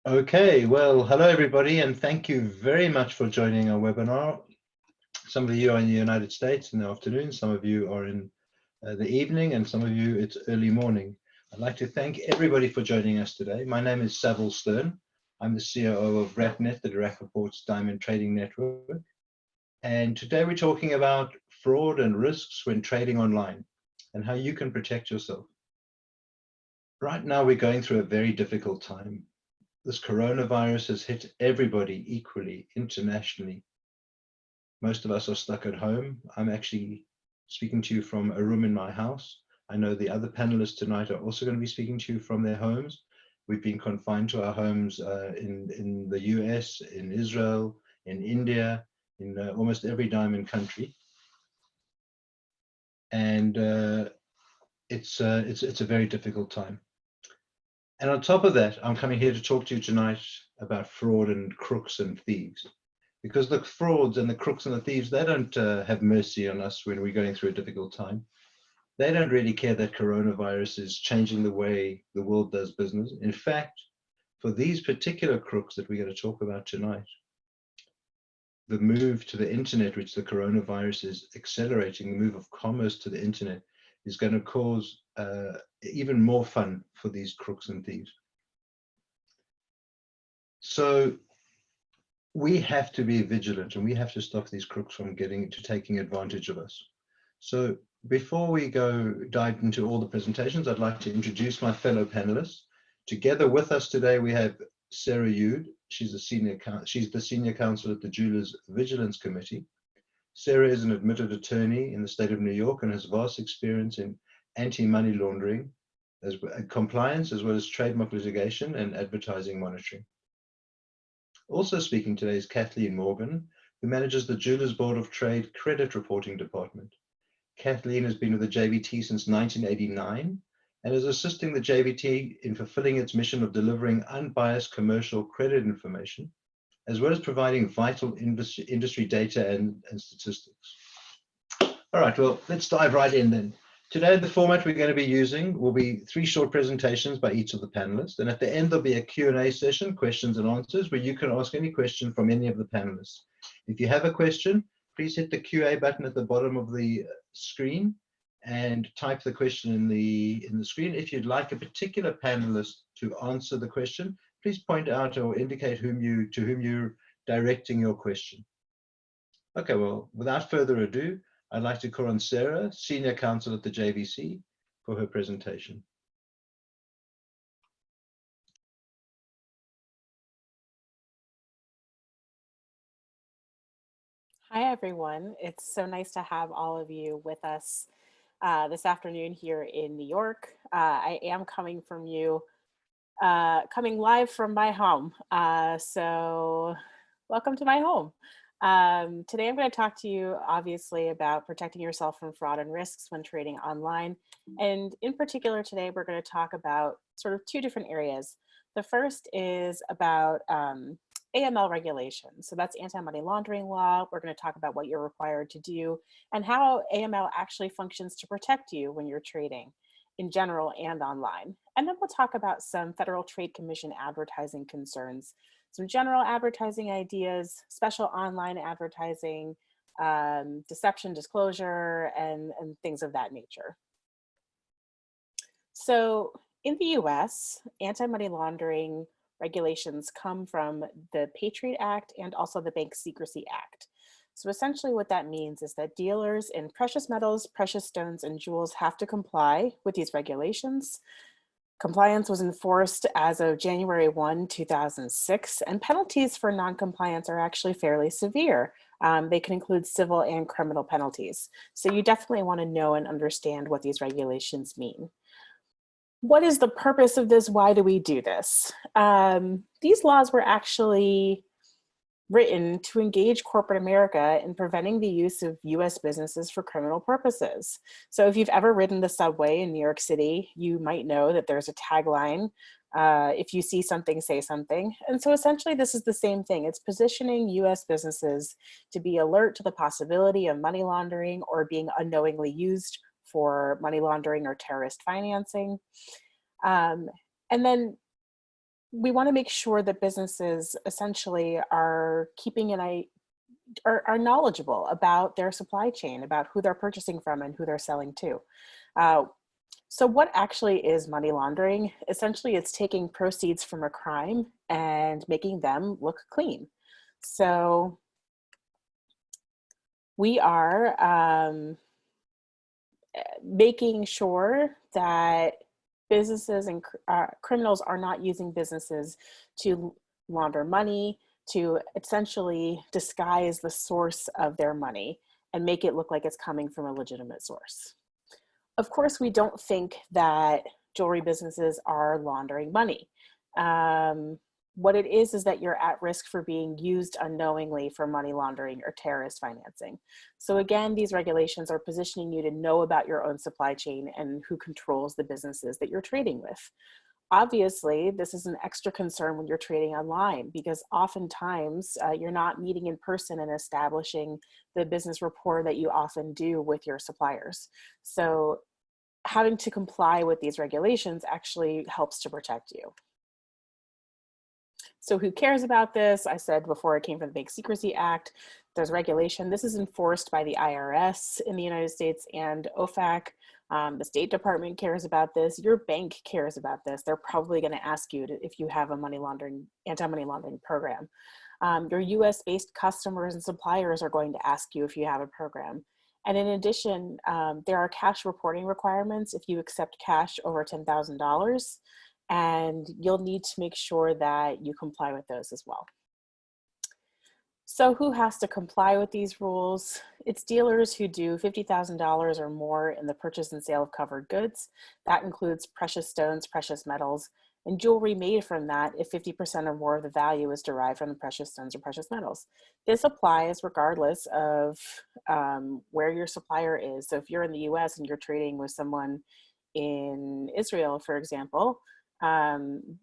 Okay, well, hello everybody, and thank you very much for joining our webinar. Some of you are in the United States in the afternoon, some of you are in the evening, and some of you it's early morning. I'd like to thank everybody for joining us today. My name is Saville Stern. I'm the COO of RapNet, the Iraq Reports Diamond Trading Network. And today we're talking about fraud and risks when trading online and how you can protect yourself. Right now, we're going through a very difficult time. This coronavirus has hit everybody equally internationally. Most of us are stuck at home. I'm actually speaking to you from a room in my house. I know the other panelists tonight are also going to be speaking to you from their homes. We've been confined to our homes in the US, in Israel, in India, in almost every diamond country. And it's a very difficult time. And on top of that, I'm coming here to talk to you tonight about fraud and crooks and thieves. Because the frauds and the crooks and the thieves, they don't have mercy on us when we're going through a difficult time. They don't really care that coronavirus is changing the way the world does business. In fact, for these particular crooks that we're going to talk about tonight, the move to the internet, which the coronavirus is accelerating, the move of commerce to the internet, is going to cause even more fun for these crooks and thieves. So we have to be vigilant, and we have to stop these crooks from taking advantage of us. So before we dive into all the presentations, I'd like to introduce my fellow panelists. Together with us today, we have Sara Yood. She's the senior counsel at the Jewelers Vigilance Committee. Sara is an admitted attorney in the state of New York and has vast experience in anti-money laundering, compliance, as well as trademark litigation and advertising monitoring. Also speaking today is Kathleen Morgan, who manages the Jewelers Board of Trade Credit Reporting Department. Kathleen has been with the JBT since 1989 and is assisting the JBT in fulfilling its mission of delivering unbiased commercial credit information, as well as providing vital industry data and statistics. All right, well, let's dive right in then. Today, the format we're going to be using will be 3 short presentations by each of the panelists. And at the end, there'll be a Q&A session, questions and answers, where you can ask any question from any of the panelists. If you have a question, please hit the QA button at the bottom of the screen and type the question in the screen. If you'd like a particular panelist to answer the question, please point out or indicate to whom you're directing your question. Okay, well, without further ado, I'd like to call on Sara, Senior Counsel at the JVC, for her presentation. Hi, everyone. It's so nice to have all of you with us this afternoon here in New York. I am coming live from my home. So welcome to my home. Today, I'm going to talk to you, obviously, about protecting yourself from fraud and risks when trading online. And in particular, today, we're going to talk about sort of 2 different areas. The first is about AML regulations. So that's anti-money laundering law. We're going to talk about what you're required to do and how AML actually functions to protect you when you're trading in general and online. And then we'll talk about some Federal Trade Commission advertising concerns, some general advertising ideas, special online advertising, deception disclosure, and things of that nature. So in the US, anti-money laundering regulations come from the Patriot Act and also the Bank Secrecy Act. So essentially what that means is that dealers in precious metals, precious stones, and jewels have to comply with these regulations. Compliance was enforced as of January 1, 2006, and penalties for non-compliance are actually fairly severe. They can include civil and criminal penalties. So you definitely want to know and understand what these regulations mean. What is the purpose of this? Why do we do this? These laws were actually written to engage corporate America in preventing the use of US businesses for criminal purposes. So if you've ever ridden the subway in New York City, you might know that there's a tagline, if you see something, say something. And so essentially this is the same thing. It's positioning US businesses to be alert to the possibility of money laundering or being unknowingly used for money laundering or terrorist financing. And then we want to make sure that businesses essentially are keeping an eye, are knowledgeable about their supply chain, about who they're purchasing from and who they're selling to. Uh, so what actually is money laundering? Essentially, it's taking proceeds from a crime and making them look clean. So we are making sure that businesses and criminals are not using businesses to launder money, to essentially disguise the source of their money and make it look like it's coming from a legitimate source. Of course, we don't think that jewelry businesses are laundering money. What it is that you're at risk for being used unknowingly for money laundering or terrorist financing. So again, these regulations are positioning you to know about your own supply chain and who controls the businesses that you're trading with. Obviously, this is an extra concern when you're trading online because oftentimes you're not meeting in person and establishing the business rapport that you often do with your suppliers. So having to comply with these regulations actually helps to protect you. So who cares about this? I said before, it came from the Bank Secrecy Act. There's regulation. This is enforced by the IRS in the United States and OFAC. The State Department cares about this. Your bank cares about this. They're probably going to ask you if you have a anti-money laundering program. Your US-based customers and suppliers are going to ask you if you have a program. And in addition, there are cash reporting requirements if you accept cash over $10,000. And you'll need to make sure that you comply with those as well. So who has to comply with these rules? It's dealers who do $50,000 or more in the purchase and sale of covered goods. That includes precious stones, precious metals, and jewelry made from that if 50% or more of the value is derived from the precious stones or precious metals. This applies regardless of where your supplier is. So if you're in the US and you're trading with someone in Israel, for example,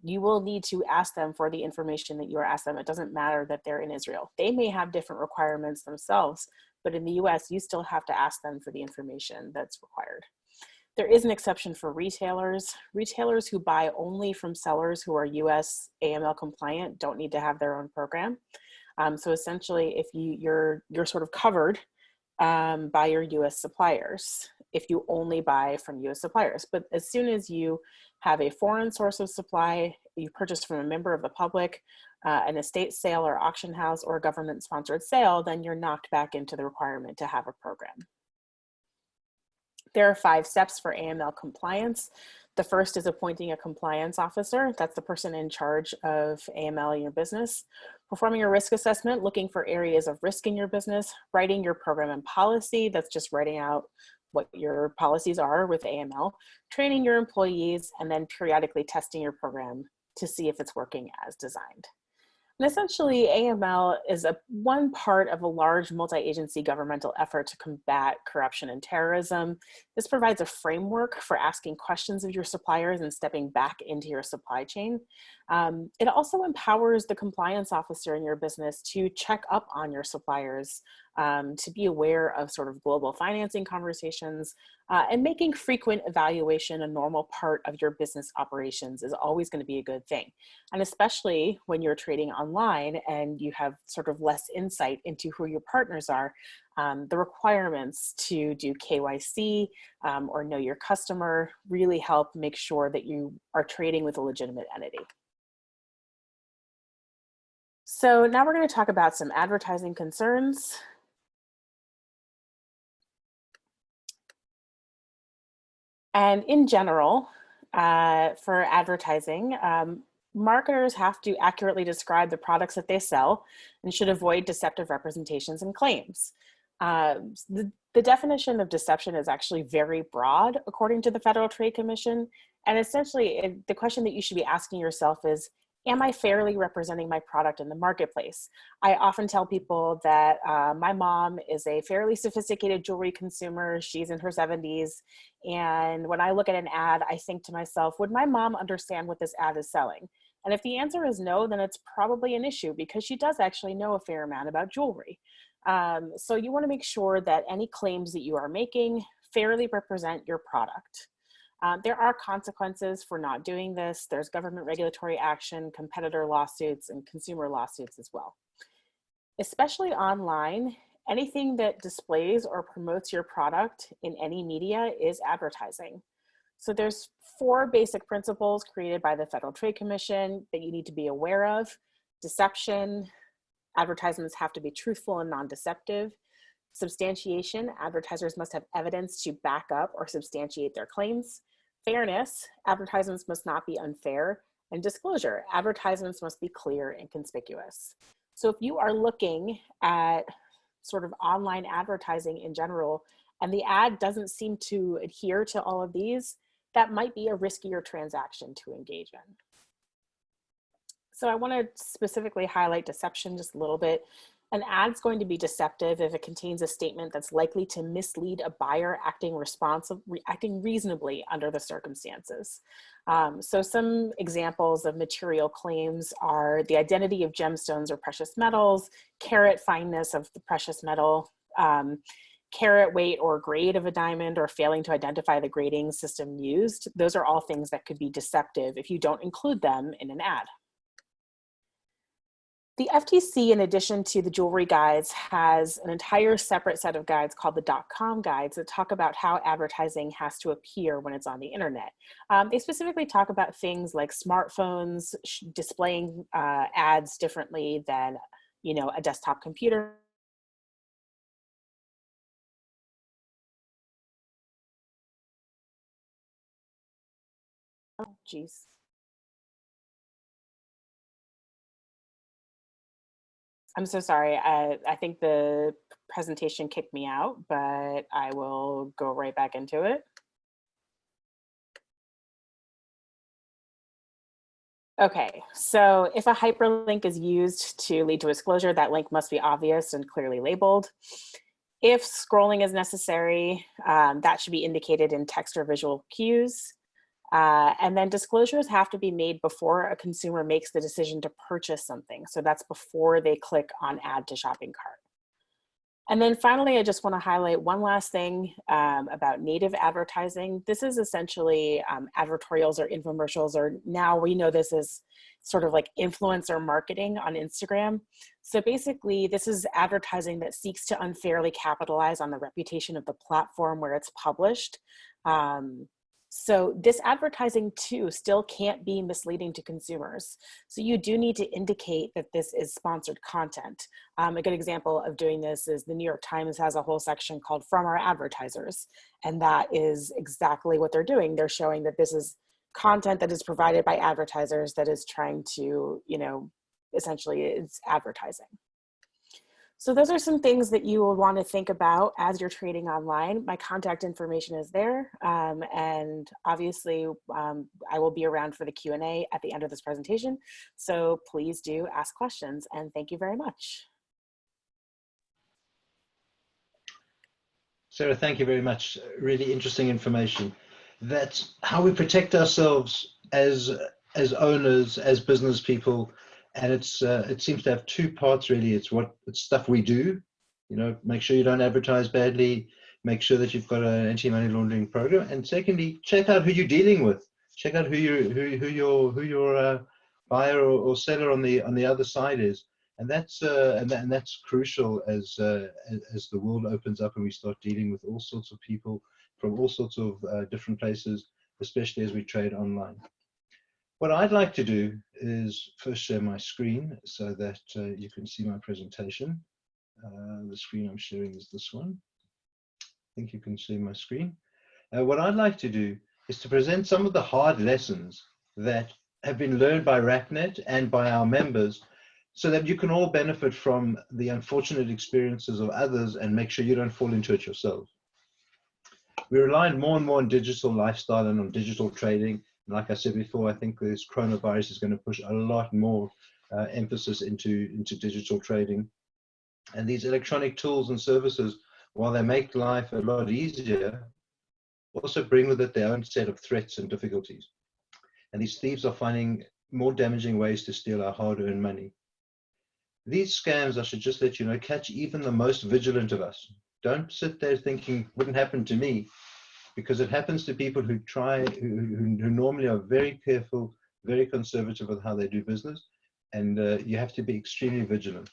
you will need to ask them for the information that you are asked them. It doesn't matter that they're in Israel. They may have different requirements themselves, but in the US, you still have to ask them for the information that's required. There is an exception for retailers. Retailers who buy only from sellers who are US AML compliant don't need to have their own program. So essentially, if you're sort of covered by your US suppliers, if you only buy from US suppliers. But as soon as you have a foreign source of supply, you purchase from a member of the public, an estate sale or auction house or a government sponsored sale, then you're knocked back into the requirement to have a program. There are 5 steps for AML compliance. The first is appointing a compliance officer. That's the person in charge of AML in your business. Performing a risk assessment, looking for areas of risk in your business. Writing your program and policy, that's just writing out what your policies are with AML. Training your employees, and then periodically testing your program to see if it's working as designed. And essentially, AML is one part of a large multi-agency governmental effort to combat corruption and terrorism. This provides a framework for asking questions of your suppliers and stepping back into your supply chain. It also empowers the compliance officer in your business to check up on your suppliers, to be aware of sort of global financing conversations, and making frequent evaluation a normal part of your business operations is always going to be a good thing. And especially when you're trading online and you have sort of less insight into who your partners are, the requirements to do KYC or know your customer really help make sure that you are trading with a legitimate entity. So now we're going to talk about some advertising concerns. And in general, for advertising, marketers have to accurately describe the products that they sell and should avoid deceptive representations and claims. The definition of deception is actually very broad, according to the Federal Trade Commission. And essentially, the question that you should be asking yourself is, am I fairly representing my product in the marketplace? I often tell people that my mom is a fairly sophisticated jewelry consumer. She's in her 70s. And when I look at an ad, I think to myself, would my mom understand what this ad is selling? And if the answer is no, then it's probably an issue because she does actually know a fair amount about jewelry. So you want to make sure that any claims that you are making fairly represent your product. There are consequences for not doing this. There's government regulatory action, competitor lawsuits, and consumer lawsuits as well. Especially online, anything that displays or promotes your product in any media is advertising. So there's 4 basic principles created by the Federal Trade Commission that you need to be aware of. Deception, advertisements have to be truthful and non-deceptive. Substantiation, advertisers must have evidence to back up or substantiate their claims. Fairness, advertisements must not be unfair. And disclosure, advertisements must be clear and conspicuous. So if you are looking at sort of online advertising in general, and the ad doesn't seem to adhere to all of these, that might be a riskier transaction to engage in. So I want to specifically highlight deception just a little bit. An ad's going to be deceptive if it contains a statement that's likely to mislead a buyer acting reasonably under the circumstances. So some examples of material claims are the identity of gemstones or precious metals, carat fineness of the precious metal, carat weight or grade of a diamond, or failing to identify the grading system used. Those are all things that could be deceptive if you don't include them in an ad. The FTC, in addition to the jewelry guides, has an entire separate set of guides called the .com guides that talk about how advertising has to appear when it's on the internet. They specifically talk about things like smartphones displaying ads differently than, you know, a desktop computer. Oh, geez. I'm so sorry. I think the presentation kicked me out, but I will go right back into it. Okay, so if a hyperlink is used to lead to a disclosure, that link must be obvious and clearly labeled. If scrolling is necessary, that should be indicated in text or visual cues. And then disclosures have to be made before a consumer makes the decision to purchase something. So that's before they click on add to shopping cart. And then finally, I just want to highlight one last thing about native advertising. This is essentially advertorials or infomercials, or now we know this as sort of like influencer marketing on Instagram. So basically, this is advertising that seeks to unfairly capitalize on the reputation of the platform where it's published. So this advertising too still can't be misleading to consumers. So you do need to indicate that this is sponsored content. A good example of doing this is the New York Times has a whole section called From Our Advertisers. And that is exactly what they're doing. They're showing that this is content that is provided by advertisers that is trying to, you know, essentially it's advertising. So those are some things that you will want to think about as you're trading online. My contact information is there. And obviously I will be around for the Q&A at the end of this presentation. So please do ask questions, and thank you very much. Sarah, thank you very much. Really interesting information. That's how we protect ourselves as owners, as business people. And it seems to have 2 parts really. It's stuff we do, you know, make sure you don't advertise badly, make sure that you've got an anti-money laundering program, and secondly, check out who you're dealing with. Check out who your buyer or seller on the other side is, and that's crucial as the world opens up and we start dealing with all sorts of people from all sorts of different places, especially as we trade online. What I'd like to do is first share my screen so that you can see my presentation. The screen I'm sharing is this one. I think you can see my screen. What I'd like to do is to present some of the hard lessons that have been learned by RapNet and by our members so that you can all benefit from the unfortunate experiences of others and make sure you don't fall into it yourself. We're relying more and more on digital lifestyle and on digital trading. Like I said before, I think this coronavirus is going to push a lot more emphasis into digital trading. And these electronic tools and services, while they make life a lot easier, also bring with it their own set of threats and difficulties. And these thieves are finding more damaging ways to steal our hard-earned money. These scams, I should just let you know, catch even the most vigilant of us. Don't sit there thinking, wouldn't happen to me. because it happens to people who who normally are very careful, very conservative with how they do business, and you have to be extremely vigilant.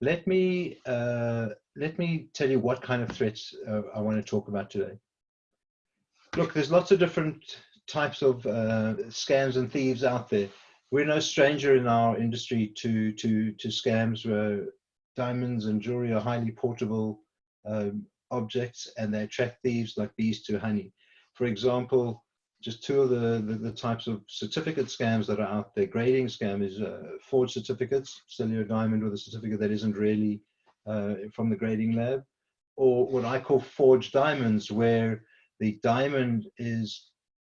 Let me tell you what kind of threats I want to talk about today. Look, there's lots of different types of scams and thieves out there. We're no stranger in our industry to scams where diamonds and jewelry are highly portable objects, and they attract thieves like bees to honey. For example, just two of the types of certificate scams that are out there. Grading scam is forged certificates, sell you a diamond with a certificate that isn't really from the grading lab, or what I call forged diamonds, where the diamond is,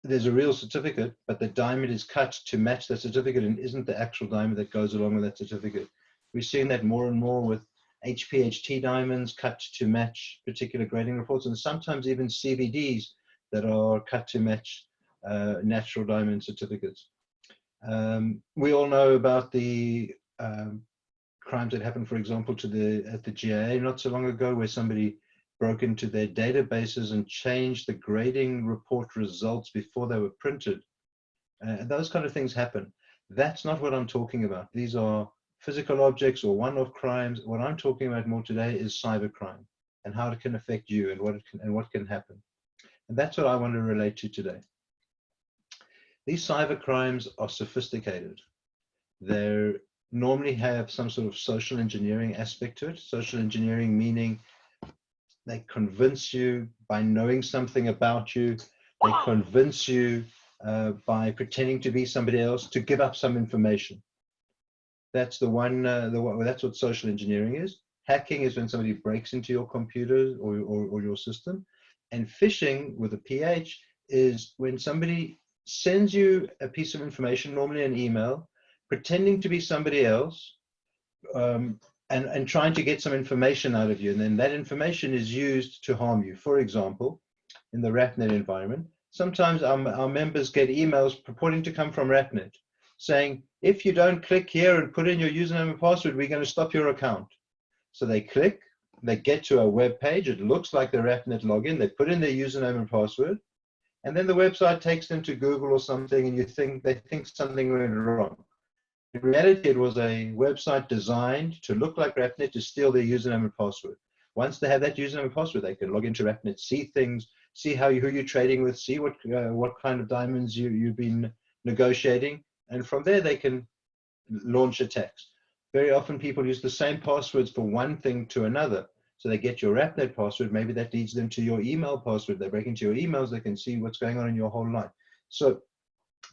there's a real certificate, but the diamond is cut to match that certificate and isn't the actual diamond that goes along with that certificate. We're seeing that more and more with HPHT diamonds cut to match particular grading reports, and sometimes even CVDs that are cut to match natural diamond certificates. We all know about the crimes that happened, for example, at the GIA not so long ago, where somebody broke into their databases and changed the grading report results before they were printed. Those kind of things happen. That's not what I'm talking about. These are physical objects or one-off crimes. What I'm talking about more today is cybercrime and how it can affect you and what can happen. And that's what I want to relate to today. These cybercrimes are sophisticated. They normally have some sort of social engineering aspect to it. Social engineering meaning they convince you by knowing something about you. They convince you by pretending to be somebody else to give up some information. That's that's what social engineering is. Hacking is when somebody breaks into your computer or your system. And phishing with a PH is when somebody sends you a piece of information, normally an email, pretending to be somebody else, and trying to get some information out of you. And then that information is used to harm you. For example, in the RapNet environment, sometimes our members get emails purporting to come from RapNet saying, if you don't click here and put in your username and password, we're going to stop your account. So they click, they get to a web page, it looks like the RapNet login, they put in their username and password, and then the website takes them to Google or something, and they think something went wrong. In reality, it was a website designed to look like RapNet to steal their username and password. Once they have that username and password, they can log into RapNet, see things, see who you're trading with, see what kind of diamonds you've been negotiating, and from there they can launch attacks. Very often people use the same passwords for one thing to another. So they get your RapNet password, maybe that leads them to your email password. They break into your emails, they can see what's going on in your whole life. So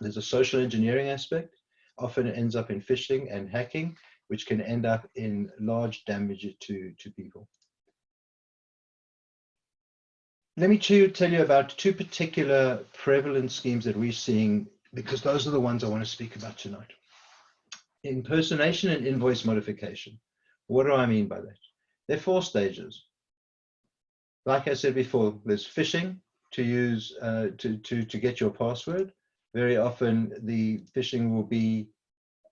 there's a social engineering aspect. Often it ends up in phishing and hacking, which can end up in large damage to people. Let me tell you about two particular prevalent schemes that we're seeing, because those are the ones I want to speak about tonight. Impersonation and invoice modification. What do I mean by that? There are 4 stages. Like I said before, there's phishing to use to get your password. Very often the phishing will be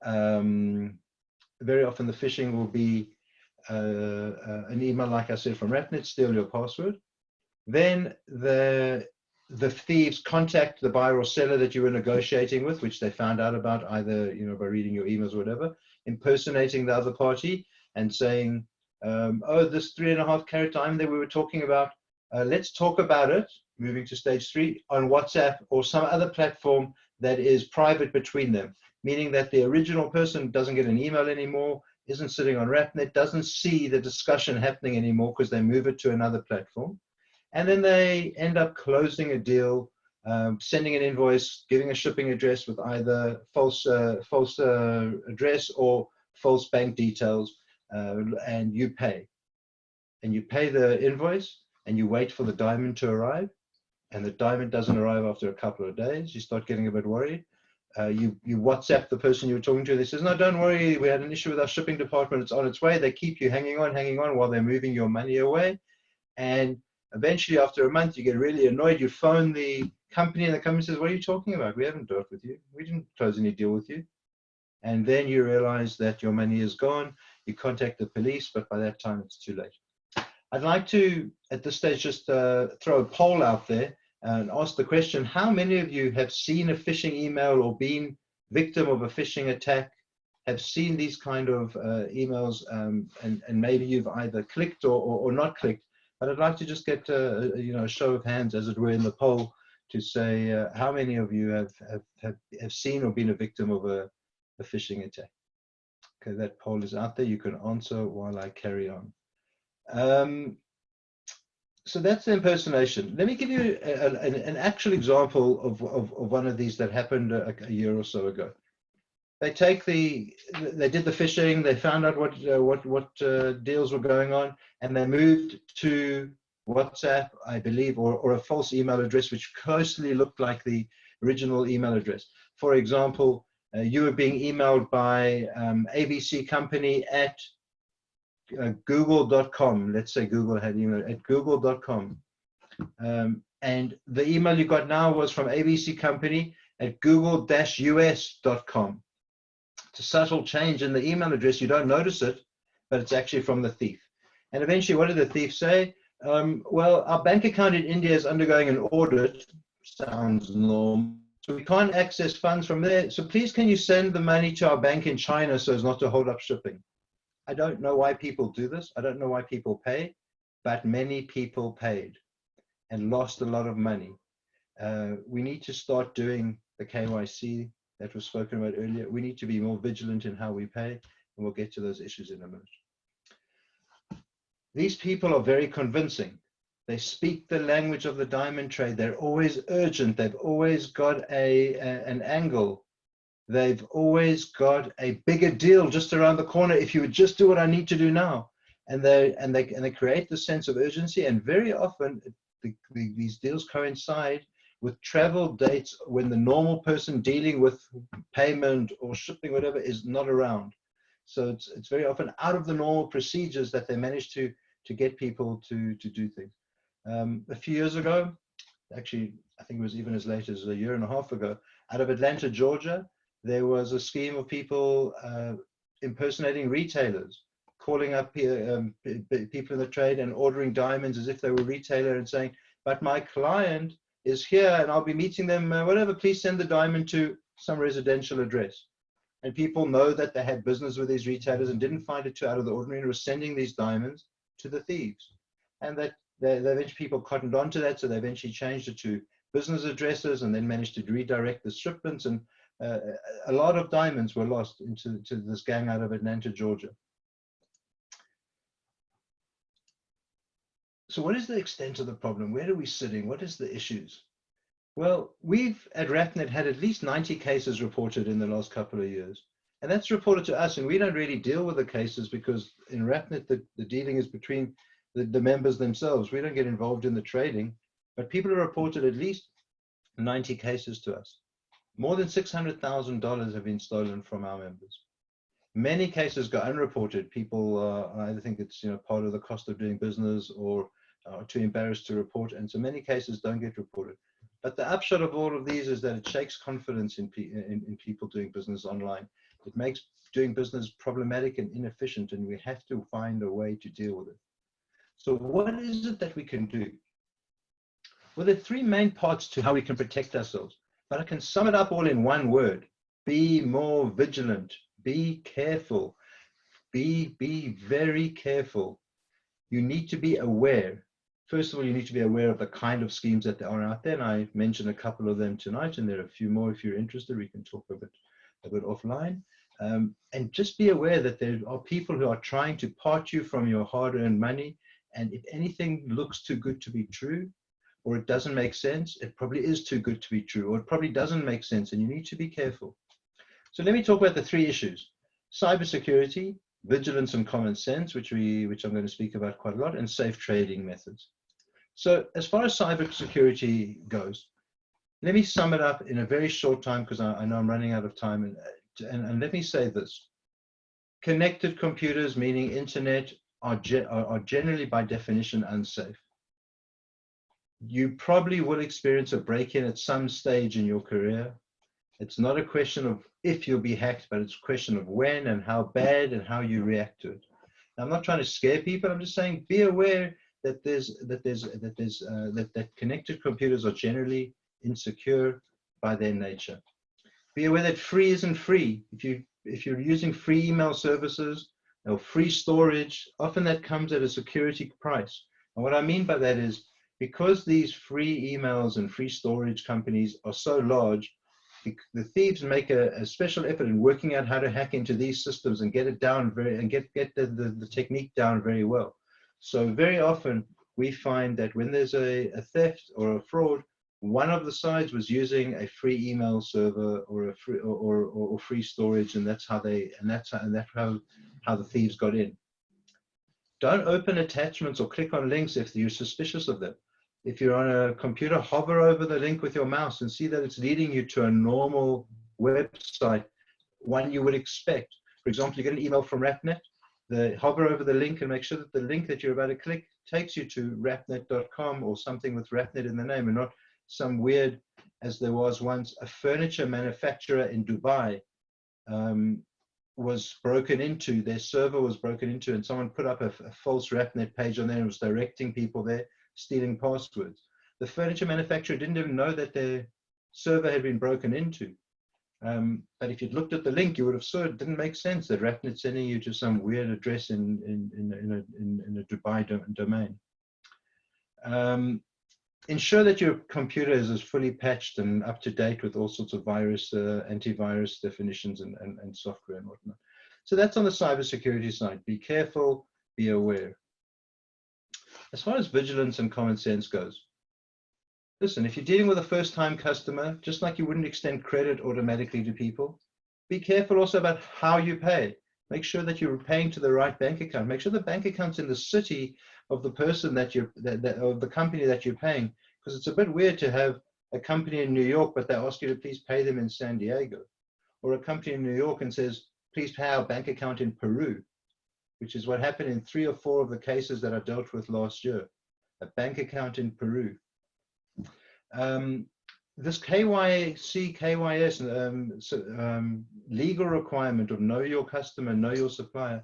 an email, like I said, from RapNet, steal your password. Then the thieves contact the buyer or seller that you were negotiating with, which they found out about either by reading your emails or whatever, impersonating the other party and saying, oh, this 3.5 carat diamond that we were talking about, let's talk about it, moving to stage 3, on WhatsApp or some other platform that is private between them, meaning that the original person doesn't get an email anymore, isn't sitting on RapNet, doesn't see the discussion happening anymore because they move it to another platform. And then they end up closing a deal, sending an invoice, giving a shipping address with either false address or false bank details, and you pay. And you pay the invoice, and you wait for the diamond to arrive, and the diamond doesn't arrive after a couple of days. You start getting a bit worried. You WhatsApp the person you were talking to. They says, no, don't worry, we had an issue with our shipping department. It's on its way. They keep you hanging on while they're moving your money away. And eventually, after a month, you get really annoyed. You phone the company, and the company says, what are you talking about? We haven't dealt with you. We didn't close any deal with you. And then you realize that your money is gone. You contact the police, but by that time, it's too late. I'd like to, at this stage, just throw a poll out there. and ask the question, how many of you have seen a phishing email or been victim of a phishing attack, have seen these kind of emails, and maybe you've either clicked or not clicked. But I'd like to just get a show of hands, as it were, in the poll to say how many of you have seen or been a victim of a phishing attack. Okay, that poll is out there. You can answer while I carry on. So that's the impersonation. Let me give you an actual example of one of these that happened a year or so ago. They did the phishing. They found out what deals were going on, and they moved to WhatsApp, I believe, or a false email address which closely looked like the original email address. For example, you were being emailed by ABC company at google.com. Let's say Google had email at google.com. And the email you got now was from ABC company at google-us.com. It's a subtle change in the email address. You don't notice it, but it's actually from the thief. And eventually, what did the thief say? Well, our bank account in India is undergoing an audit. Sounds normal. So we can't access funds from there. So please, can you send the money to our bank in China so as not to hold up shipping? I don't know why people do this. I don't know why people pay, but many people paid and lost a lot of money. We need to start doing the KYC that was spoken about earlier. We need to be more vigilant in how we pay, and we'll get to those issues in a minute. These people are very convincing. They speak the language of the diamond trade. They're always urgent. They've always got an angle. They've always got a bigger deal just around the corner. If you would just do what I need to do now, and they create the sense of urgency. And very often, these deals coincide with travel dates when the normal person dealing with payment or shipping, whatever, is not around. So it's very often out of the normal procedures that they manage to get people to do things. A few years ago, actually, I think it was even as late as a year and a half ago, out of Atlanta, Georgia, there was a scheme of people impersonating retailers, calling up people in the trade and ordering diamonds as if they were a retailer and saying, but my client is here and I'll be meeting them, whatever, please send the diamond to some residential address. And people know that they had business with these retailers and didn't find it too out of the ordinary and were sending these diamonds to the thieves. And that eventually people cottoned onto that, so they eventually changed it to business addresses and then managed to redirect the shipments. And a lot of diamonds were lost into this gang out of Atlanta, Georgia. So what is the extent of the problem? Where are we sitting? What is the issues? Well, we've at RapNet had at least 90 cases reported in the last couple of years. And that's reported to us, and we don't really deal with the cases because in RapNet, the dealing is between the members themselves. We don't get involved in the trading, but people have reported at least 90 cases to us. More than $600,000 have been stolen from our members. Many cases go unreported. People either think it's part of the cost of doing business or are too embarrassed to report, and so many cases don't get reported. But the upshot of all of these is that it shakes confidence in people doing business online. It makes doing business problematic and inefficient, and we have to find a way to deal with it. So what is it that we can do? Well, there are three main parts to how we can protect ourselves, but I can sum it up all in one word: be more vigilant, be careful, be very careful. You need to be aware. First of all, you need to be aware of the kind of schemes that are out there, and I mentioned a couple of them tonight, and there are a few more if you're interested. We can talk a bit offline. And just be aware that there are people who are trying to part you from your hard-earned money, and if anything looks too good to be true, or it doesn't make sense, it probably is too good to be true, or it probably doesn't make sense, and you need to be careful. So let me talk about the three issues: cybersecurity, vigilance and common sense, which I'm going to speak about quite a lot, and safe trading methods. So as far as cybersecurity goes, let me sum it up in a very short time because I know I'm running out of time. And let me say this: connected computers, meaning internet, are generally by definition unsafe. You probably will experience a break-in at some stage in your career. It's not a question of if you'll be hacked, but it's a question of when and how bad and how you react to it. Now, I'm not trying to scare people. I'm just saying be aware that connected computers are generally insecure by their nature. Be aware that free isn't free. If you're using free email services or free storage, often that comes at a security price. And what I mean by that is, because these free emails and free storage companies are so large, the thieves make a special effort in working out how to hack into these systems and get it down get the technique down very well. So very often we find that when there's a theft or a fraud, one of the sides was using a free email server or a free or free storage, and that's how how the thieves got in. Don't open attachments or click on links if you're suspicious of them. If you're on a computer, hover over the link with your mouse and see that it's leading you to a normal website, one you would expect. For example, you get an email from RapNet, hover over the link and make sure that the link that you're about to click takes you to rapnet.com or something with RapNet in the name, and not some weird, as there was once, a furniture manufacturer in Dubai was broken into, their server was broken into, and someone put up a false RapNet page on there and was directing people there, stealing passwords. The furniture manufacturer didn't even know that their server had been broken into. But if you'd looked at the link, you would have saw it didn't make sense that RapNet sending you to some weird address in a Dubai domain. Ensure that your computer is fully patched and up to date with all sorts of virus, antivirus definitions and software and whatnot. So that's on the cybersecurity side. Be careful, be aware. As far as vigilance and common sense goes, listen, if you're dealing with a first-time customer, just like you wouldn't extend credit automatically to people, be careful also about how you pay. Make sure that you're paying to the right bank account. Make sure the bank account's in the city of the person of the company that you're paying, because it's a bit weird to have a company in New York, but they ask you to please pay them in San Diego, or a company in New York and says, please pay our bank account in Peru, which is what happened in 3 or 4 of the cases that I dealt with last year, a bank account in Peru. This KYC, KYS legal requirement of know your customer, know your supplier,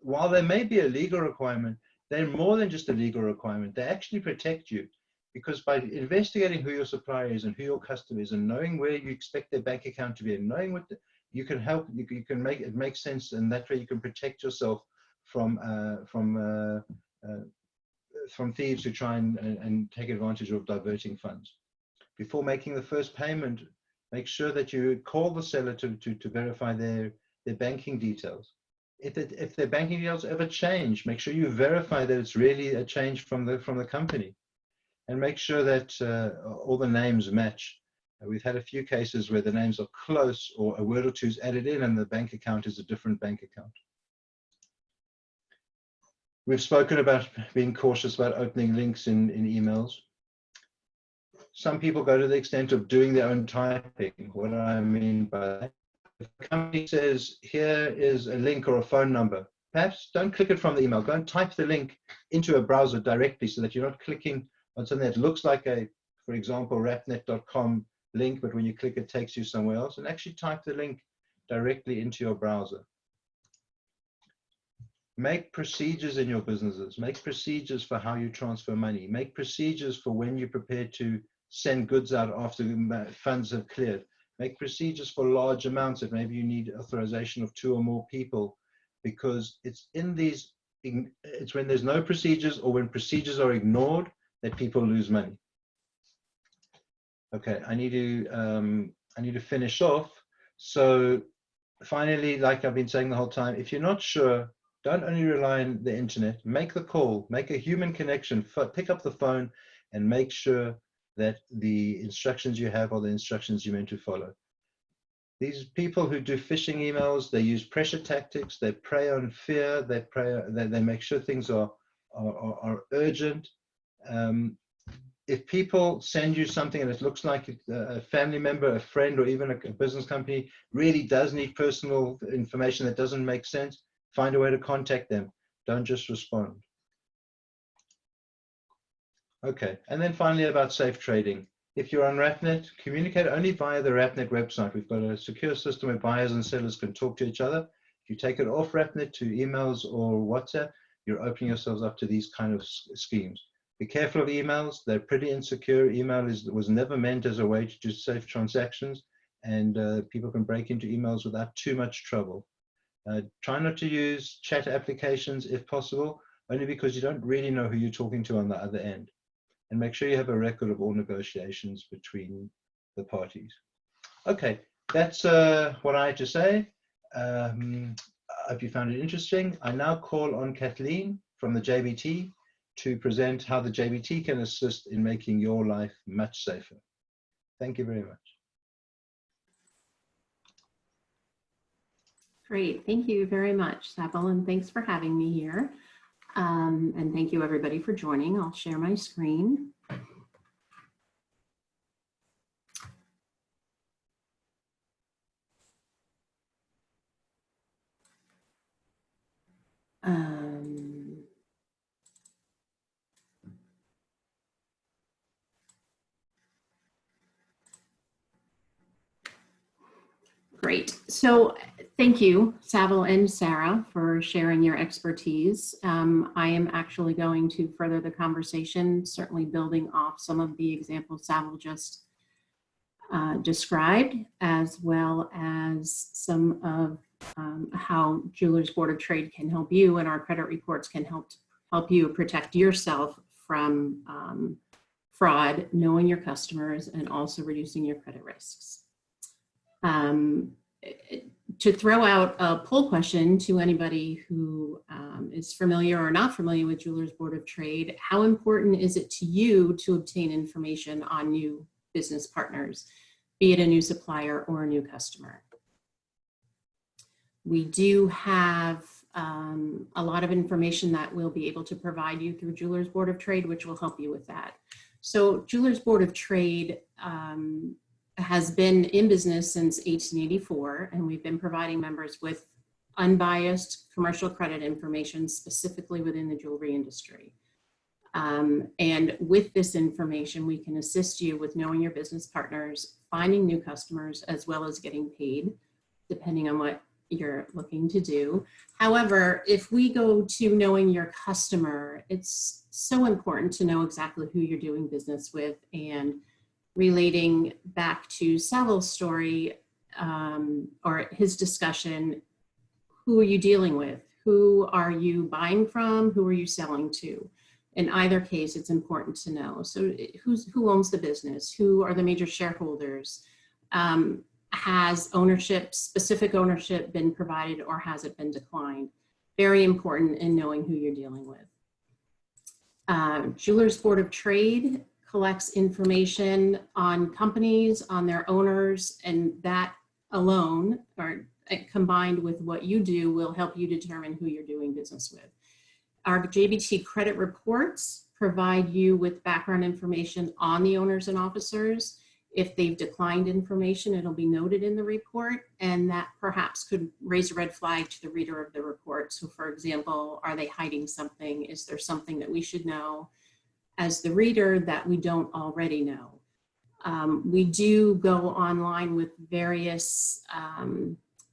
while there may be a legal requirement, they're more than just a legal requirement. They actually protect you, because by investigating who your supplier is and who your customer is and knowing where you expect their bank account to be and knowing what you can help, you can make it make sense, and that way you can protect yourself from thieves who try and take advantage of diverting funds. Before making the first payment, make sure that you call the seller to verify their banking details. If their banking details ever change, make sure you verify that it's really a change from the company, and make sure that all the names match. We've had a few cases where the names are close, or a word or two is added in and the bank account is a different bank account. We've spoken about being cautious about opening links in emails. Some people go to the extent of doing their own typing. What do I mean by that? If the company says, here is a link or a phone number, perhaps don't click it from the email. Go and type the link into a browser directly, so that you're not clicking on something that looks like for example, rapnet.com link, but when you click it takes you somewhere else, and actually type the link directly into your browser. Make procedures in your businesses. Make procedures for how you transfer money. Make procedures for when you're prepared to send goods out after funds have cleared. Make procedures for large amounts that maybe you need authorization of 2 or more people, because it's when there's no procedures, or when procedures are ignored, that people lose money. Okay, I need to finish off. So finally, like I've been saying the whole time, if you're not sure, don't only rely on the internet. Make the call, make a human connection, pick up the phone, and make sure that the instructions you have are the instructions you're meant to follow. These people who do phishing emails, they use pressure tactics, they prey on fear, they make sure things are urgent. If people send you something and it looks like a family member, a friend, or even a business company really does need personal information that doesn't make sense, find a way to contact them. Don't just respond. Okay, and then finally about safe trading. If you're on RapNet, communicate only via the RapNet website. We've got a secure system where buyers and sellers can talk to each other. If you take it off RapNet to emails or WhatsApp, you're opening yourselves up to these kind of schemes. Be careful of emails. They're pretty insecure. Email was never meant as a way to do safe transactions, and people can break into emails without too much trouble. Try not to use chat applications if possible, only because you don't really know who you're talking to on the other end. And make sure you have a record of all negotiations between the parties. Okay, that's what I had to say. I hope you found it interesting. I now call on Kathleen from the JBT to present how the JBT can assist in making your life much safer. Thank you very much. Great, thank you very much, Saville, and thanks for having me here. And thank you everybody for joining. I'll share my screen. Great. So thank you, Saville and Sara, for sharing your expertise. I am actually going to further the conversation, certainly building off some of the examples Saville just described, as well as some of how Jewelers Board of Trade can help you, and our credit reports can help you protect yourself from fraud, knowing your customers, and also reducing your credit risks. To throw out a poll question to anybody who is familiar or not familiar with Jewelers Board of Trade, how important is it to you to obtain information on new business partners, be it a new supplier or a new customer? We do have a lot of information that we'll be able to provide you through Jewelers Board of Trade, which will help you with that. So Jewelers Board of Trade has been in business since 1884, and we've been providing members with unbiased commercial credit information specifically within the jewelry industry. And with this information, we can assist you with knowing your business partners, finding new customers, as well as getting paid, depending on what you're looking to do. However, if we go to knowing your customer, it's so important to know exactly who you're doing business with. And relating back to Saville's story, or his discussion, who are you dealing with? Who are you buying from? Who are you selling to? In either case, it's important to know. So who owns the business? Who are the major shareholders? Has ownership, specific ownership, been provided, or has it been declined? Very important in knowing who you're dealing with. Jewelers Board of Trade collects information on companies, on their owners, and that alone, or combined with what you do, will help you determine who you're doing business with. Our JBT credit reports provide you with background information on the owners and officers. If they've declined information, it'll be noted in the report, and that perhaps could raise a red flag to the reader of the report. So for example, are they hiding something? Is there something that we should know as the reader that we don't already know? We do go online with various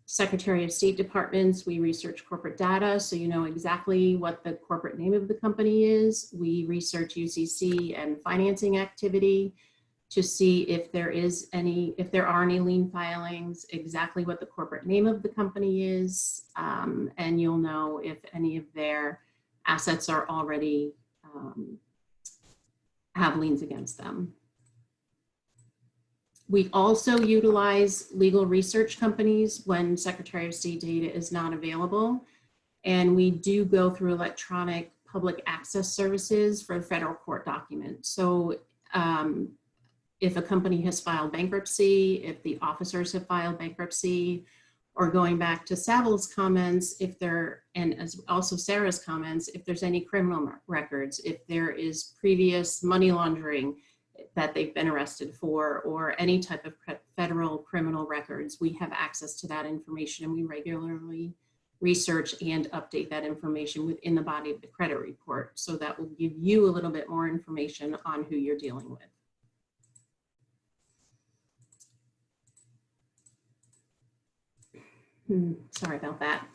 Secretary of State departments. We research corporate data, so you know exactly what the corporate name of the company is. We research UCC and financing activity to see if there are any lien filings, exactly what the corporate name of the company is, and you'll know if any of their assets are already have liens against them. We also utilize legal research companies when Secretary of State data is not available. And we do go through electronic public access services for federal court documents. So if a company has filed bankruptcy, if the officers have filed bankruptcy, or going back to Saville's comments, if there, and as also Sara's comments, if there's any criminal records, if there is previous money laundering that they've been arrested for, or any type of federal criminal records, we have access to that information, and we regularly research and update that information within the body of the credit report. So that will give you a little bit more information on who you're dealing with. Sorry about that.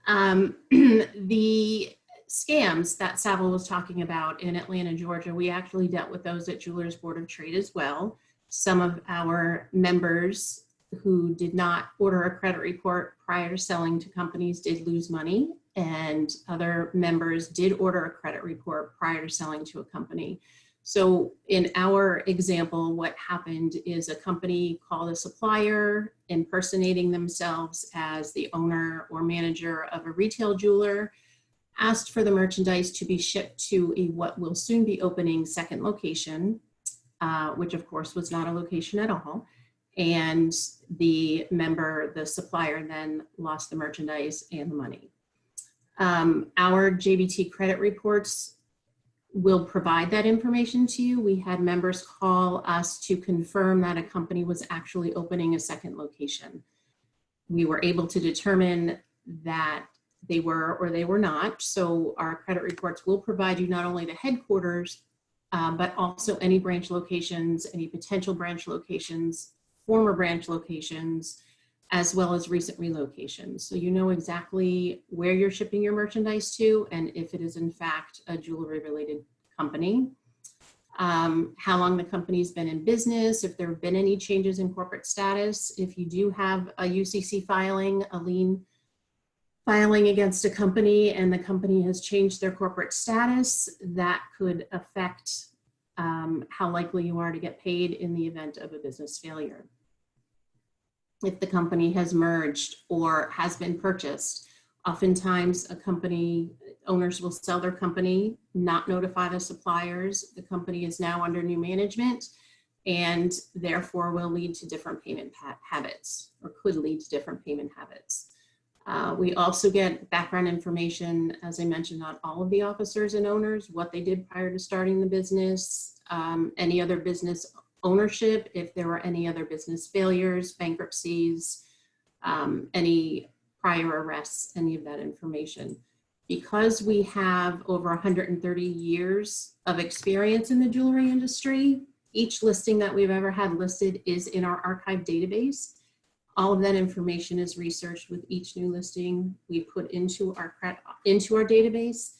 The scams that Saville was talking about in Atlanta, Georgia, we actually dealt with those at Jewelers Board of Trade as well. Some of our members who did not order a credit report prior to selling to companies did lose money, and other members did order a credit report prior to selling to a company. So in our example, what happened is a company called a supplier impersonating themselves as the owner or manager of a retail jeweler, asked for the merchandise to be shipped to what will soon be opening second location, which of course was not a location at all. And the supplier then lost the merchandise and the money. Our JBT credit reports will provide that information to you. We had members call us to confirm that a company was actually opening a second location. We were able to determine that they were or they were not. So our credit reports will provide you not only the headquarters, but also any branch locations, any potential branch locations, former branch locations, as well as recent relocations. So you know exactly where you're shipping your merchandise to, and if it is in fact a jewelry related company, how long the company's been in business, if there have been any changes in corporate status, if you do have a UCC filing, a lien filing against a company and the company has changed their corporate status, that could affect how likely you are to get paid in the event of a business failure. If the company has merged or has been purchased, oftentimes a company, owners will sell their company, not notify the suppliers. The company is now under new management and therefore will lead to different payment habits, or could lead to different payment habits. We also get background information, as I mentioned, on all of the officers and owners, what they did prior to starting the business, any other business ownership, if there were any other business failures, bankruptcies, any prior arrests, any of that information. Because we have over 130 years of experience in the jewelry industry, each listing that we've ever had listed is in our archive database. All of that information is researched with each new listing we put into our database.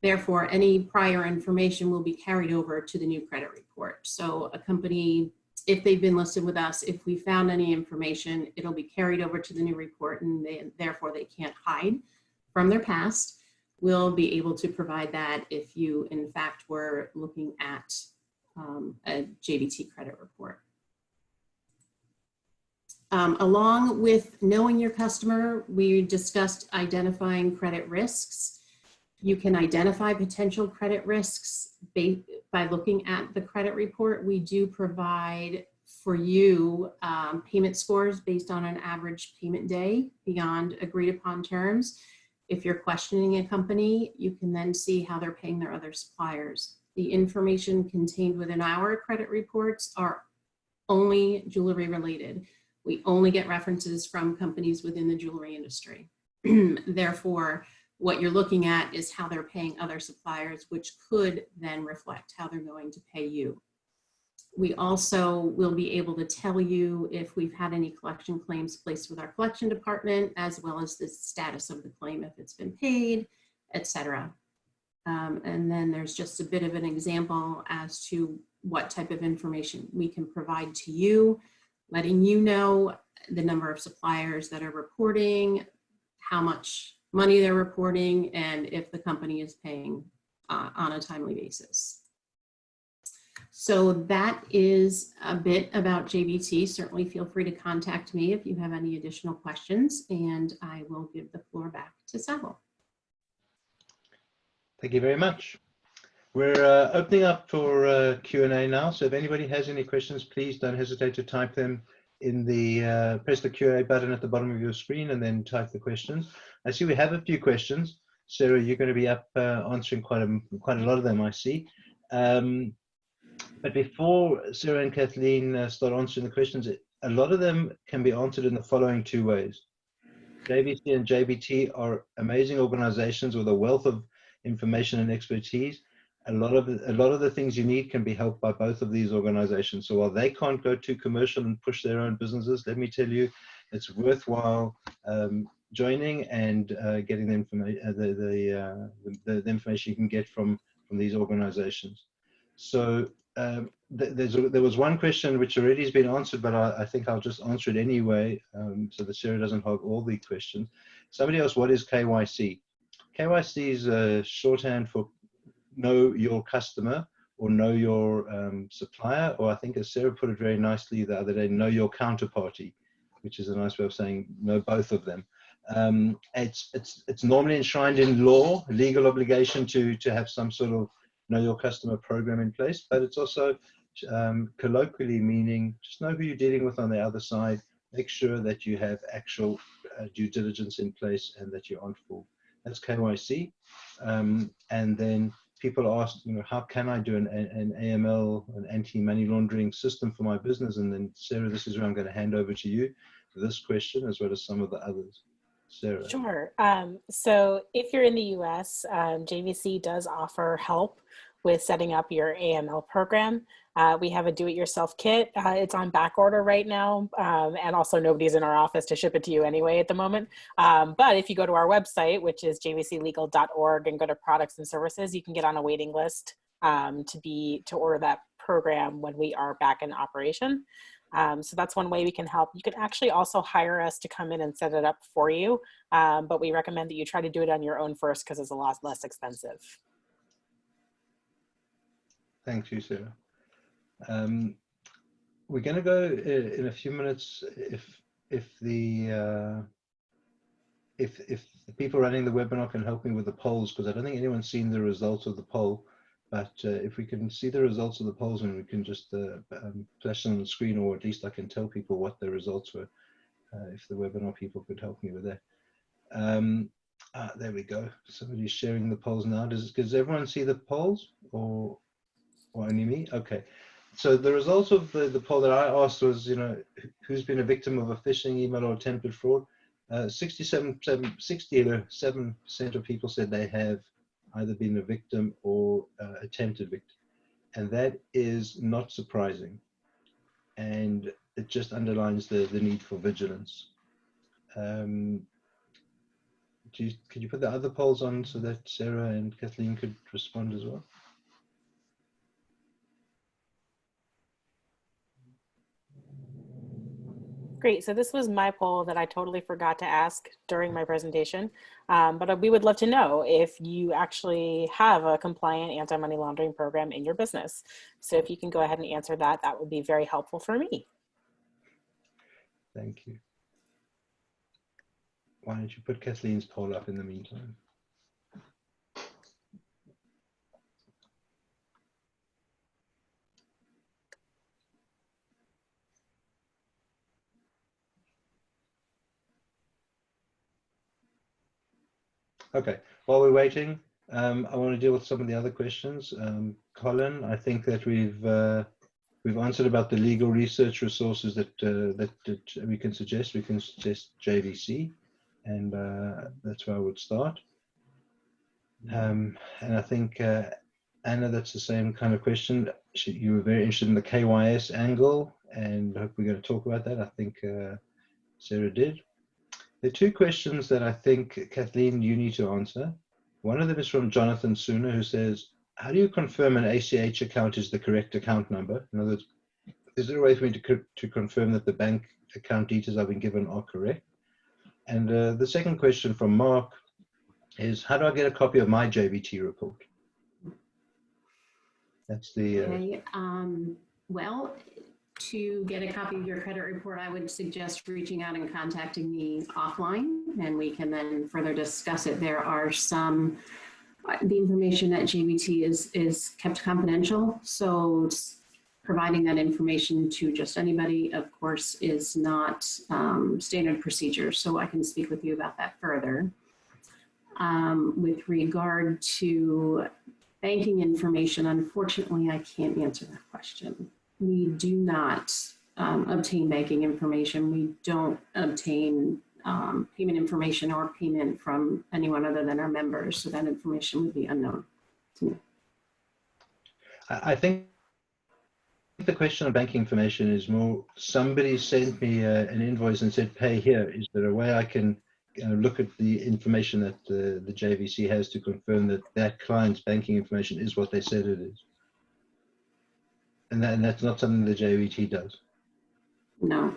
Therefore, any prior information will be carried over to the new credit report. So a company, if they've been listed with us, if we found any information, it'll be carried over to the new report, and therefore they can't hide from their past. We'll be able to provide that if you, in fact, were looking at a JBT credit report. Along with knowing your customer, we discussed identifying credit risks. You can identify potential credit risks by looking at the credit report. We do provide for you payment scores based on an average payment day beyond agreed upon terms. If you're questioning a company, you can then see how they're paying their other suppliers. The information contained within our credit reports are only jewelry related. We only get references from companies within the jewelry industry. Therefore, what you're looking at is how they're paying other suppliers, which could then reflect how they're going to pay you. We also will be able to tell you if we've had any collection claims placed with our collection department, as well as the status of the claim, if it's been paid, etc. And then there's just a bit of an example as to what type of information we can provide to you, letting you know the number of suppliers that are reporting, how much money they're reporting, and if the company is paying on a timely basis. So that is a bit about JBT. Certainly feel free to contact me if you have any additional questions, and I will give the floor back to Saville. Thank you very much. We're opening up for Q&A now. So if anybody has any questions, please don't hesitate to type them in the, press the Q&A button at the bottom of your screen and then type the questions. I see we have a few questions. Sara, you're going to be up answering quite a lot of them, I see. But before Sara and Kathleen start answering the questions, a lot of them can be answered in the following two ways. JVC and JBT are amazing organizations with a wealth of information and expertise. A lot of the things you need can be helped by both of these organizations. So while they can't go too commercial and push their own businesses, let me tell you, it's worthwhile joining and getting the information, the information you can get from these organizations. So there was one question which already has been answered, but I think I'll just answer it anyway, so that Sara doesn't hog all the questions. Somebody asked, what is KYC? KYC is a shorthand for know your customer, or know your supplier, or I think, as Sara put it very nicely the other day, know your counterparty, which is a nice way of saying know both of them. It's normally enshrined in law, legal obligation to have some sort of know your customer program in place, but it's also colloquially meaning just know who you're dealing with on the other side, make sure that you have actual due diligence in place and that you aren't fooled. That's KYC. And then people ask, how can I do an AML, an anti-money laundering system for my business? And then, Sara, this is where I'm going to hand over to you for this question as well as some of the others. Sara. Sure. So if you're in the US, JVC does offer help with setting up your AML program. We have a do-it-yourself kit. It's on back order right now. And also nobody's in our office to ship it to you anyway at the moment. But if you go to our website, which is jvclegal.org, and go to products and services, you can get on a waiting list to order that program when we are back in operation. So that's one way we can help. You can actually also hire us to come in and set it up for you. But we recommend that you try to do it on your own first because it's a lot less expensive. Thank you, Sara. We're going to go in a few minutes if the people running the webinar can help me with the polls, because I don't think anyone's seen the results of the poll. But if we can see the results of the polls, and we can just flash them on the screen, or at least I can tell people what the results were, if the webinar people could help me with that. There we go. Somebody's sharing the polls now. Does everyone see the polls, or only me? Okay. So the results of the poll that I asked was, who's been a victim of a phishing email or attempted fraud? 67% of people said they have either been a victim or attempted victim. And that is not surprising. And it just underlines the need for vigilance. Could you put the other polls on so that Sara and Kathleen could respond as well? Great. So this was my poll that I totally forgot to ask during my presentation. But we would love to know if you actually have a compliant anti-money laundering program in your business. So if you can go ahead and answer that, that would be very helpful for me. Thank you. Why don't you put Kathleen's poll up in the meantime? Okay, while we're waiting, I want to deal with some of the other questions. Colin, I think that we've answered about the legal research resources that we can suggest. We can suggest JVC, and that's where I would start. And I think, Anna, that's the same kind of question. You were very interested in the KYS angle, and I hope we're going to talk about that. I think Sara did. There are two questions that I think, Kathleen, you need to answer. One of them is from Jonathan Sooner, who says, how do you confirm an ACH account is the correct account number? In other words, is there a way for me to confirm that the bank account details I've been given are correct? And the second question from Mark is, how do I get a copy of my JVT report? That's the... Okay, well, to get a copy of your credit report, I would suggest reaching out and contacting me offline, and we can then further discuss it. There are some, the information at JVT is kept confidential, so providing that information to just anybody, of course, is not standard procedure, so I can speak with you about that further. With regard to banking information, unfortunately, I can't answer that question. We do not obtain banking information. We don't obtain payment information or payment from anyone other than our members. So that information would be unknown to me. I think the question of banking information is more, somebody sent me an invoice and said, pay here. Is there a way I can look at the information that the JVC has to confirm that that client's banking information is what they said it is. And that's not something the JVT does. No,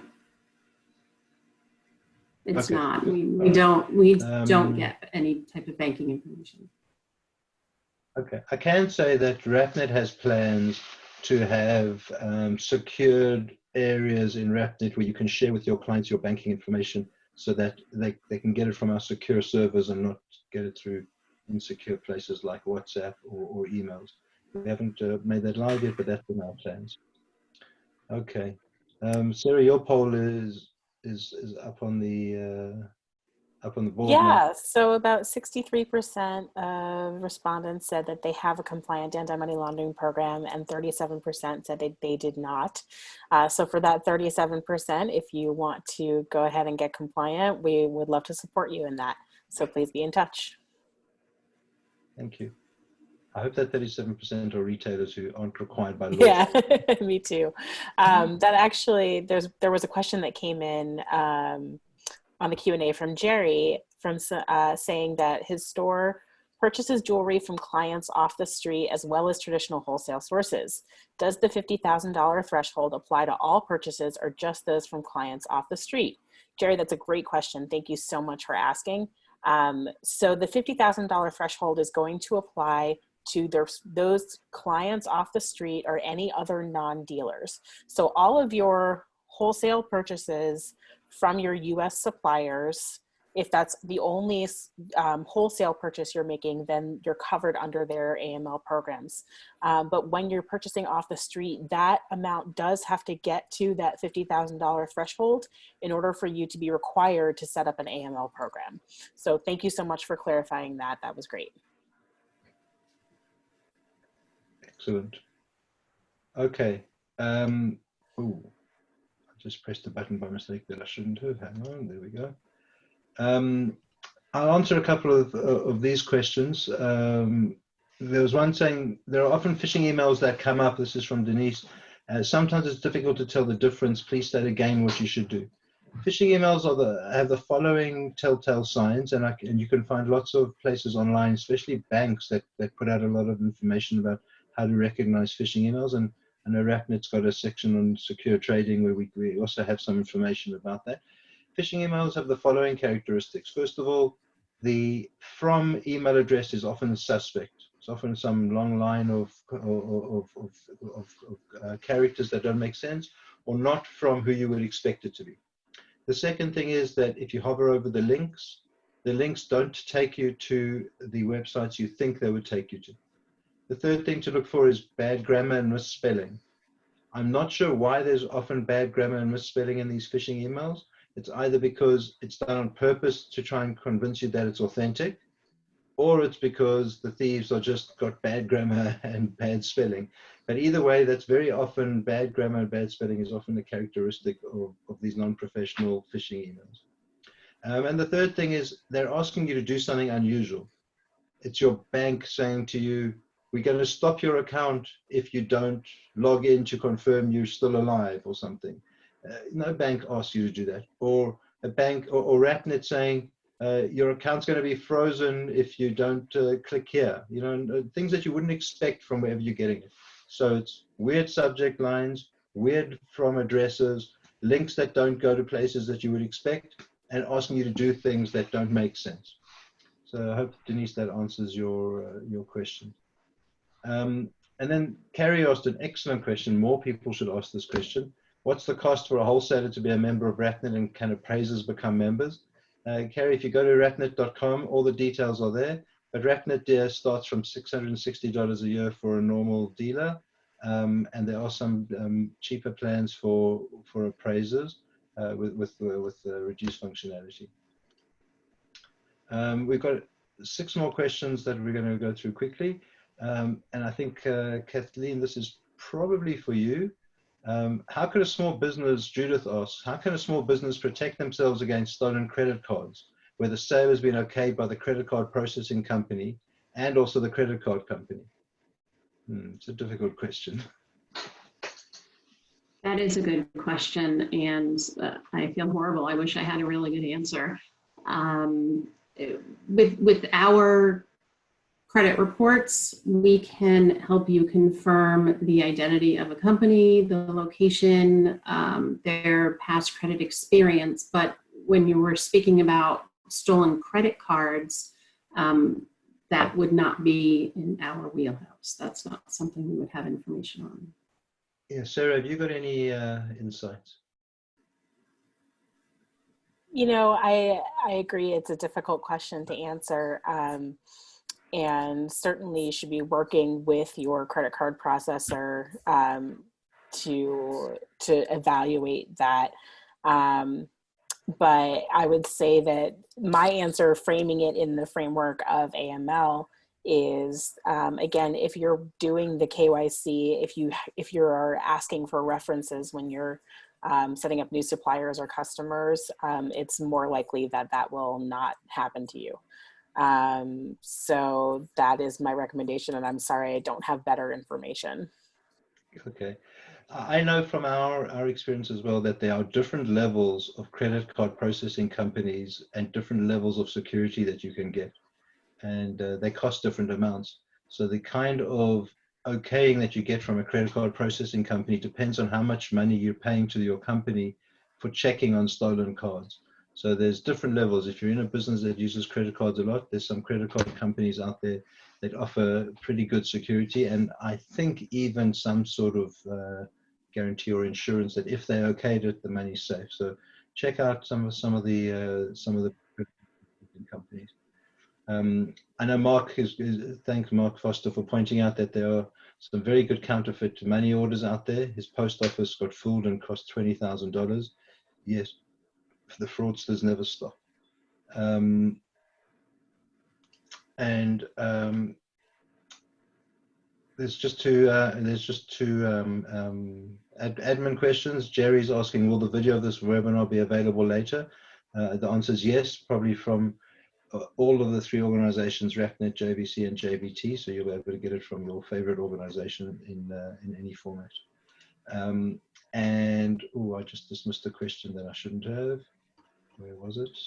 it's Okay, not. good. We don't get any type of banking information. Okay, I can say that RapNet has plans to have secured areas in RapNet where you can share with your clients your banking information so that they can get it from our secure servers and not get it through insecure places like WhatsApp or emails. We haven't made that live yet, but that's in our plans. Okay, Sara, your poll is up on the board now. Yeah, so about 63% of respondents said that they have a compliant anti-money laundering program, and 37% said they did not. So for that 37%, if you want to go ahead and get compliant, we would love to support you in that. So please be in touch. Thank you. I hope that 37% are retailers who aren't required by law. Yeah, me too. That actually, there was a question that came in on the Q&A from Jerry from saying that his store purchases jewelry from clients off the street as well as traditional wholesale sources. Does the $50,000 threshold apply to all purchases or just those from clients off the street? Jerry, that's a great question. Thank you so much for asking. So the $50,000 threshold is going to apply to those clients off the street or any other non-dealers. So all of your wholesale purchases from your US suppliers, if that's the only wholesale purchase you're making, then you're covered under their AML programs. But when you're purchasing off the street, that amount does have to get to that $50,000 threshold in order for you to be required to set up an AML program. So thank you so much for clarifying that. That was great. Excellent. Okay. Ooh. Just pressed the button by mistake that I shouldn't have. Hang on, there we go. I'll answer a couple of these questions. There was one saying, there are often phishing emails that come up. This is from Denise. Sometimes it's difficult to tell the difference. Please state again what you should do. Phishing emails have the following telltale signs, and you can find lots of places online, especially banks that put out a lot of information about how to recognize phishing emails. And I know RapNet's got a section on secure trading where we also have some information about that. Phishing emails have the following characteristics. First of all, the from email address is often suspect. It's often some long line of characters that don't make sense, or not from who you would expect it to be. The second thing is that if you hover over the links don't take you to the websites you think they would take you to. The third thing to look for is bad grammar and misspelling. I'm not sure why there's often bad grammar and misspelling in these phishing emails. It's either because it's done on purpose to try and convince you that it's authentic, or it's because the thieves are just got bad grammar and bad spelling. But either way, that's very often bad grammar and bad spelling is often a characteristic of these non-professional phishing emails. And the third thing is they're asking you to do something unusual. It's your bank saying to you, we're going to stop your account if you don't log in to confirm you're still alive or something. No bank asks you to do that. Or a bank or RapNet saying your account's going to be frozen if you don't click here. You know, things that you wouldn't expect from wherever you're getting it. So it's weird subject lines, weird from addresses, links that don't go to places that you would expect, and asking you to do things that don't make sense. So I hope, Denise, that answers your question. And then Carrie asked an excellent question. More people should ask this question. What's the cost for a wholesaler to be a member of RapNet, and can appraisers become members? Carrie, if you go to rapnet.com, all the details are there. But RapNet starts from $660 a year for a normal dealer. And there are some cheaper plans for appraisers with reduced functionality. We've got 6 more questions that we're going to go through quickly. And I think, Kathleen, this is probably for you. How can a small business, Judith asks, how can a small business protect themselves against stolen credit cards, where the sale has been okayed by the credit card processing company and also the credit card company? It's a difficult question. That is a good question, and I feel horrible. I wish I had a really good answer. With our credit reports, we can help you confirm the identity of a company, the location, their past credit experience. But when you were speaking about stolen credit cards, that would not be in our wheelhouse. That's not something we would have information on. Yeah, Sara, have you got any insights? You know, I agree. It's a difficult question to answer. And certainly you should be working with your credit card processor to evaluate that. But I would say that my answer, framing it in the framework of AML, is again, if you're doing the KYC, if you're asking for references when you're setting up new suppliers or customers, it's more likely that that will not happen to you. So that is my recommendation, and I'm sorry I don't have better information. Okay. I know from our experience as well that there are different levels of credit card processing companies and different levels of security that you can get, and they cost different amounts. So the kind of okaying that you get from a credit card processing company depends on how much money you're paying to your company for checking on stolen cards. So there's different levels. If you're in a business that uses credit cards a lot, there's some credit card companies out there that offer pretty good security, and I think even some sort of guarantee or insurance that if they okayed it, the money's safe. So check out some of the companies. I know Mark thanks Mark Foster for pointing out that there are some very good counterfeit money orders out there. His post office got fooled and cost $20,000. Yes, the fraudsters never stop. There's just two admin questions. Jerry's asking, will the video of this webinar be available later? The answer is yes, probably from all of the three organizations, RapNet, JVC, and JBT. So you'll be able to get it from your favorite organization in any format. And I just dismissed a question that I shouldn't have. Where was it?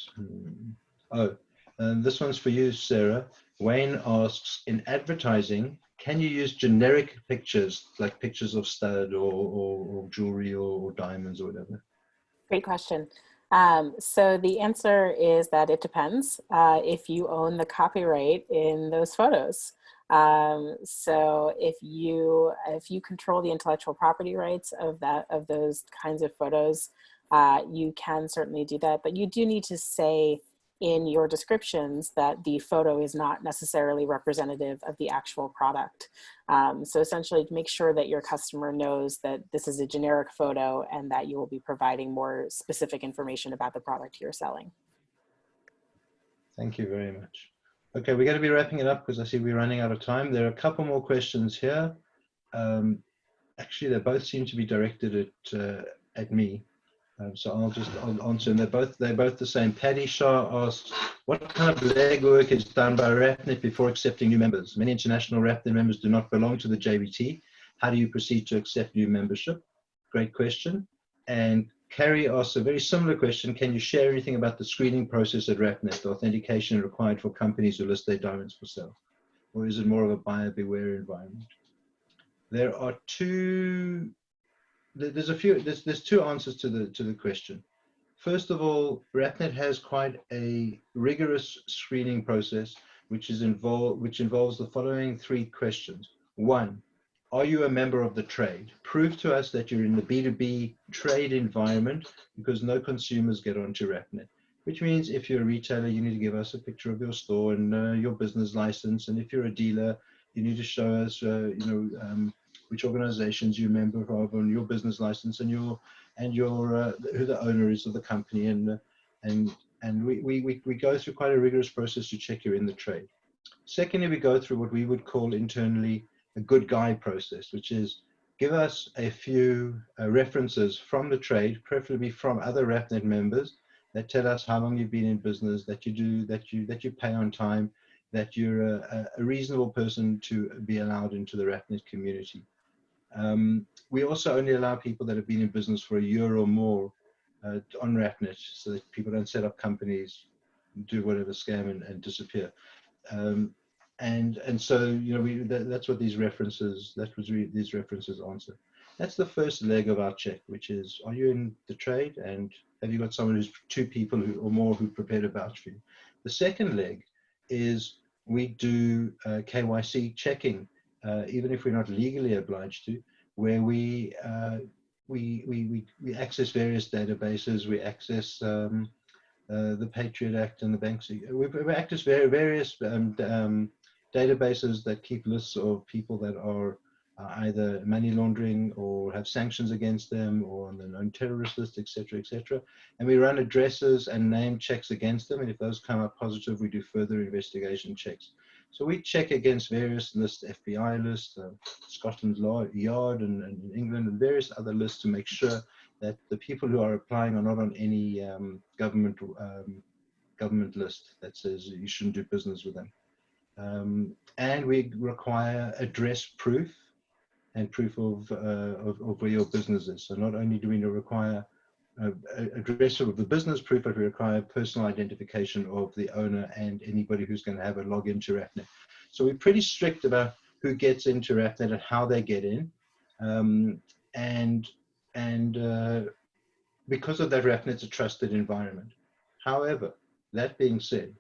This one's for you, Sara. Wayne asks, in advertising, can you use generic pictures, like pictures of stud or jewelry or diamonds or whatever? Great question. So the answer is that it depends if you own the copyright in those photos. So if you control the intellectual property rights of those kinds of photos, you can certainly do that, but you do need to say in your descriptions that the photo is not necessarily representative of the actual product. So essentially make sure that your customer knows that this is a generic photo and that you will be providing more specific information about the product you're selling. Thank you very much. Okay, we're going to be wrapping it up because I see we're running out of time. There are a couple more questions here. Actually, they both seem to be directed at me. So I'll answer them. They're both the same. Paddy Shah asks, what kind of legwork is done by RapNet before accepting new members? Many international RapNet members do not belong to the JBT. How do you proceed to accept new membership? Great question. And Carrie asks a very similar question. Can you share anything about the screening process at RapNet, the authentication required for companies who list their diamonds for sale? Or is it more of a buyer beware environment? There are there's two answers to the question. First of all, RapNet has quite a rigorous screening process, which involves the following three questions. One, are you a member of the trade? Prove to us that you're in the B2B trade environment, because no consumers get onto RapNet. Which means if you're a retailer, you need to give us a picture of your store and your business license. And if you're a dealer, you need to show us, which organizations you're a member of on your business license and who the owner is of the company, and we go through quite a rigorous process to check you're in the trade. Secondly, we go through what we would call internally a good guy process, which is give us a few references from the trade, preferably from other RapNet members, that tell us how long you've been in business, that you pay on time, that you're a reasonable person to be allowed into the RapNet community. We also only allow people that have been in business for a year or more on RapNet, so that people don't set up companies do whatever scam and disappear. And so, you know, that's what these references, these references answer. That's the first leg of our check, which is, are you in the trade, and have you got someone who's two people or more who prepared a vouch for you? The second leg is we do KYC checking, even if we're not legally obliged to, where we access various databases, we access the Patriot Act and the Bank Secrecy. We access various databases that keep lists of people that are either money laundering or have sanctions against them or on the known terrorist list, etc., etc. And we run addresses and name checks against them. And if those come up positive, we do further investigation checks. So we check against various lists, FBI lists, Scotland Yard and England, and various other lists to make sure that the people who are applying are not on any government list that says you shouldn't do business with them. And we require address proof and proof of where your business is. So not only do we require address of the business proof, but we require personal identification of the owner and anybody who's going to have a login to RapNet. So we're pretty strict about who gets into RapNet and how they get in. And because of that, RapNet's a trusted environment. However, that being said,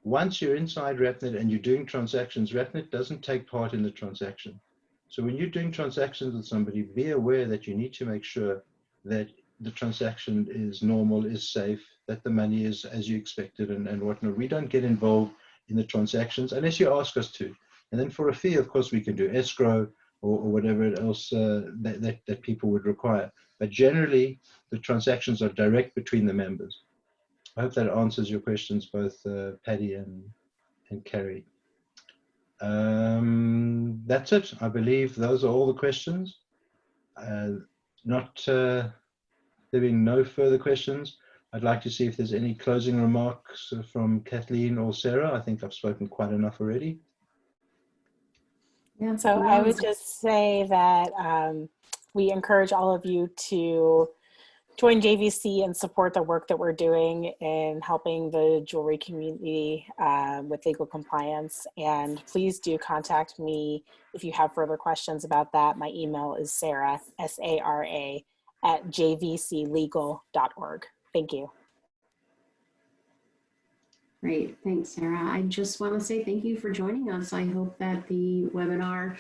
once you're inside RapNet and you're doing transactions, RapNet doesn't take part in the transaction. So when you're doing transactions with somebody, be aware that you need to make sure that the transaction is normal, is safe, that the money is as you expected and whatnot. We don't get involved in the transactions unless you ask us to. And then for a fee, of course, we can do escrow or whatever else that people would require. But generally, the transactions are direct between the members. I hope that answers your questions, both Paddy and Carrie. That's it. I believe those are all the questions. There being no further questions, I'd like to see if there's any closing remarks from Kathleen or Sara. I think I've spoken quite enough already. Yeah, so I would just say that we encourage all of you to join JVC and support the work that we're doing in helping the jewelry community with legal compliance. And please do contact me if you have further questions about that. My email is Sara, S-A-R-A, @jvclegal.org. Thank you. Great, thanks, Sara. I just want to say thank you for joining us. I hope that the webinar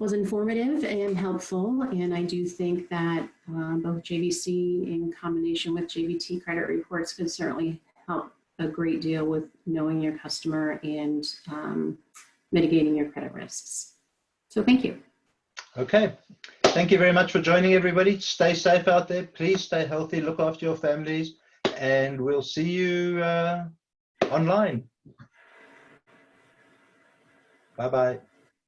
was informative and helpful. And I do think that both JVC in combination with JVT credit reports can certainly help a great deal with knowing your customer and mitigating your credit risks. So thank you. Okay. Thank you very much for joining, everybody. Stay safe out there. Please stay healthy. Look after your families. And we'll see you online. Bye-bye.